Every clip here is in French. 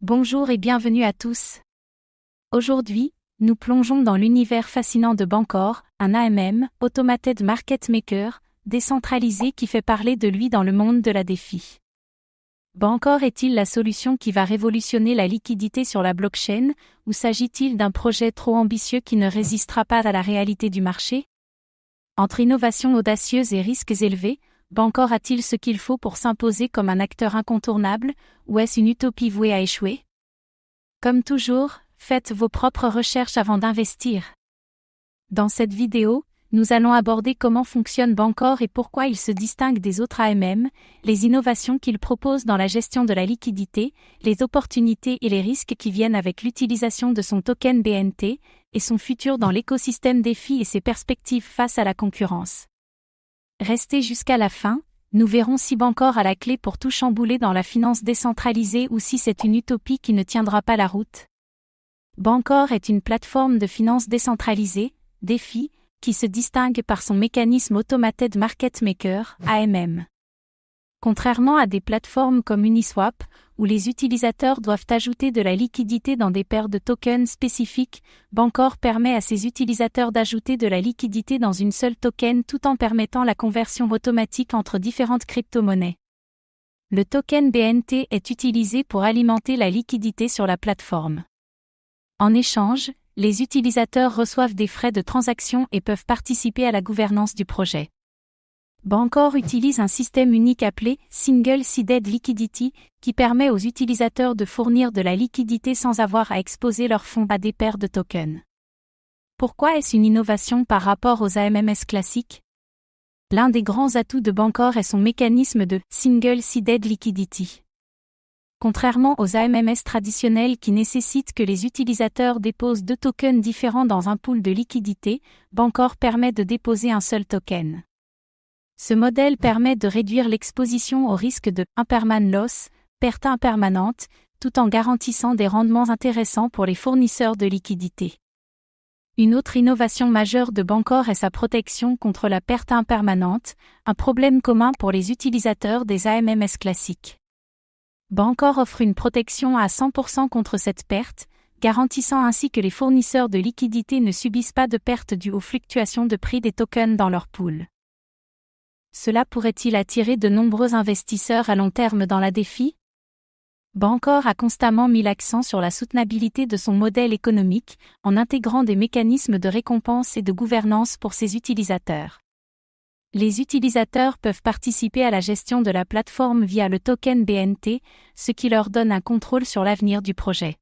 Bonjour et bienvenue à tous. Aujourd'hui, nous plongeons dans l'univers fascinant de Bancor, un AMM, Automated Market Maker, décentralisé qui fait parler de lui dans le monde de la DeFi. Bancor est-il la solution qui va révolutionner la liquidité sur la blockchain, ou s'agit-il d'un projet trop ambitieux qui ne résistera pas à la réalité du marché? Entre innovations audacieuses et risques élevés, Bancor a-t-il ce qu'il faut pour s'imposer comme un acteur incontournable, ou est-ce une utopie vouée à échouer? Comme toujours, faites vos propres recherches avant d'investir. Dans cette vidéo, nous allons aborder comment fonctionne Bancor et pourquoi il se distingue des autres AMM, les innovations qu'il propose dans la gestion de la liquidité, les opportunités et les risques qui viennent avec l'utilisation de son token BNT, et son futur dans l'écosystème DeFi et ses perspectives face à la concurrence. Restez jusqu'à la fin, nous verrons si Bancor a la clé pour tout chambouler dans la finance décentralisée ou si c'est une utopie qui ne tiendra pas la route. Bancor est une plateforme de finance décentralisée, DeFi, qui se distingue par son mécanisme Automated Market Maker, AMM. Contrairement à des plateformes comme Uniswap, où les utilisateurs doivent ajouter de la liquidité dans des paires de tokens spécifiques, Bancor permet à ses utilisateurs d'ajouter de la liquidité dans une seule token tout en permettant la conversion automatique entre différentes crypto-monnaies. Le token BNT est utilisé pour alimenter la liquidité sur la plateforme. En échange, les utilisateurs reçoivent des frais de transaction et peuvent participer à la gouvernance du projet. Bancor utilise un système unique appelé Single Seeded Liquidity, qui permet aux utilisateurs de fournir de la liquidité sans avoir à exposer leurs fonds à des paires de tokens. Pourquoi est-ce une innovation par rapport aux AMMS classiques? L'un des grands atouts de Bancor est son mécanisme de Single Seeded Liquidity. Contrairement aux AMMS traditionnels qui nécessitent que les utilisateurs déposent deux tokens différents dans un pool de liquidité, Bancor permet de déposer un seul token. Ce modèle permet de réduire l'exposition au risque de impermanent loss, perte impermanente, tout en garantissant des rendements intéressants pour les fournisseurs de liquidités. Une autre innovation majeure de Bancor est sa protection contre la perte impermanente, un problème commun pour les utilisateurs des AMMS classiques. Bancor offre une protection à 100% contre cette perte, garantissant ainsi que les fournisseurs de liquidités ne subissent pas de perte due aux fluctuations de prix des tokens dans leur pool. Cela pourrait-il attirer de nombreux investisseurs à long terme dans la DeFi? Bancor a constamment mis l'accent sur la soutenabilité de son modèle économique, en intégrant des mécanismes de récompense et de gouvernance pour ses utilisateurs. Les utilisateurs peuvent participer à la gestion de la plateforme via le token BNT, ce qui leur donne un contrôle sur l'avenir du projet.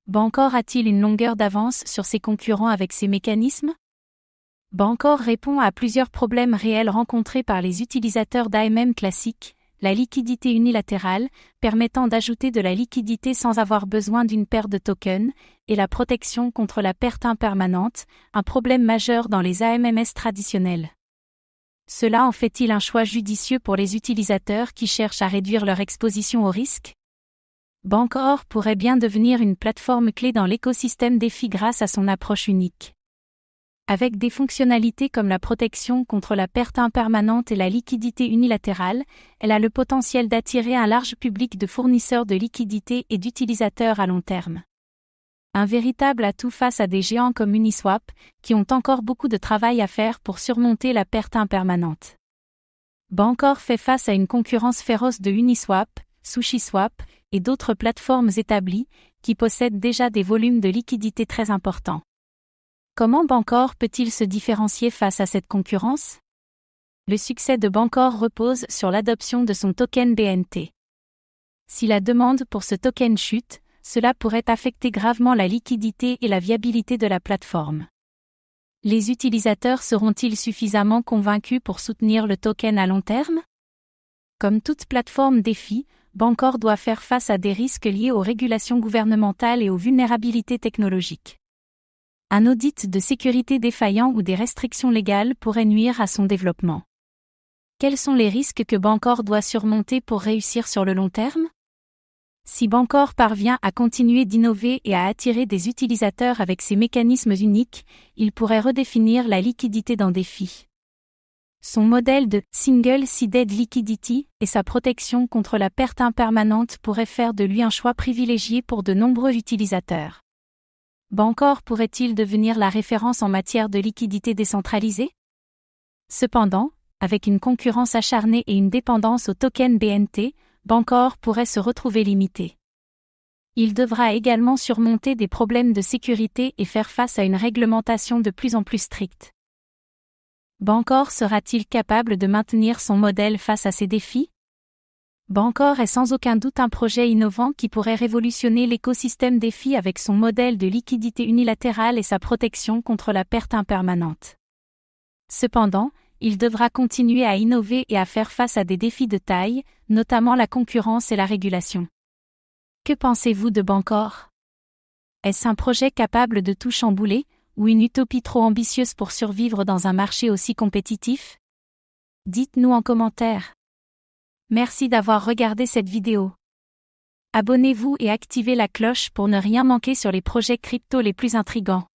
Bancor a-t-il une longueur d'avance sur ses concurrents avec ces mécanismes? Bancor répond à plusieurs problèmes réels rencontrés par les utilisateurs d'AMM classiques, la liquidité unilatérale, permettant d'ajouter de la liquidité sans avoir besoin d'une paire de tokens, et la protection contre la perte impermanente, un problème majeur dans les AMMS traditionnels. Cela en fait-il un choix judicieux pour les utilisateurs qui cherchent à réduire leur exposition au risque? Bancor pourrait bien devenir une plateforme clé dans l'écosystème DeFi grâce à son approche unique. Avec des fonctionnalités comme la protection contre la perte impermanente et la liquidité unilatérale, elle a le potentiel d'attirer un large public de fournisseurs de liquidités et d'utilisateurs à long terme. Un véritable atout face à des géants comme Uniswap, qui ont encore beaucoup de travail à faire pour surmonter la perte impermanente. Bancor fait face à une concurrence féroce de Uniswap, SushiSwap et d'autres plateformes établies, qui possèdent déjà des volumes de liquidités très importants. Comment Bancor peut-il se différencier face à cette concurrence? Le succès de Bancor repose sur l'adoption de son token BNT. Si la demande pour ce token chute, cela pourrait affecter gravement la liquidité et la viabilité de la plateforme. Les utilisateurs seront-ils suffisamment convaincus pour soutenir le token à long terme? Comme toute plateforme DeFi, Bancor doit faire face à des risques liés aux régulations gouvernementales et aux vulnérabilités technologiques. Un audit de sécurité défaillant ou des restrictions légales pourraient nuire à son développement. Quels sont les risques que Bancor doit surmonter pour réussir sur le long terme? Si Bancor parvient à continuer d'innover et à attirer des utilisateurs avec ses mécanismes uniques, il pourrait redéfinir la liquidité dans DeFi. Son modèle de single-sided liquidity et sa protection contre la perte impermanente pourraient faire de lui un choix privilégié pour de nombreux utilisateurs. Bancor pourrait-il devenir la référence en matière de liquidité décentralisée? Cependant, avec une concurrence acharnée et une dépendance au token BNT, Bancor pourrait se retrouver limité. Il devra également surmonter des problèmes de sécurité et faire face à une réglementation de plus en plus stricte. Bancor sera-t-il capable de maintenir son modèle face à ces défis? Bancor est sans aucun doute un projet innovant qui pourrait révolutionner l'écosystème DeFi avec son modèle de liquidité unilatérale et sa protection contre la perte impermanente. Cependant, il devra continuer à innover et à faire face à des défis de taille, notamment la concurrence et la régulation. Que pensez-vous de Bancor? Est-ce un projet capable de tout chambouler, ou une utopie trop ambitieuse pour survivre dans un marché aussi compétitif? Dites-nous en commentaire. Merci d'avoir regardé cette vidéo. Abonnez-vous et activez la cloche pour ne rien manquer sur les projets crypto les plus intrigants.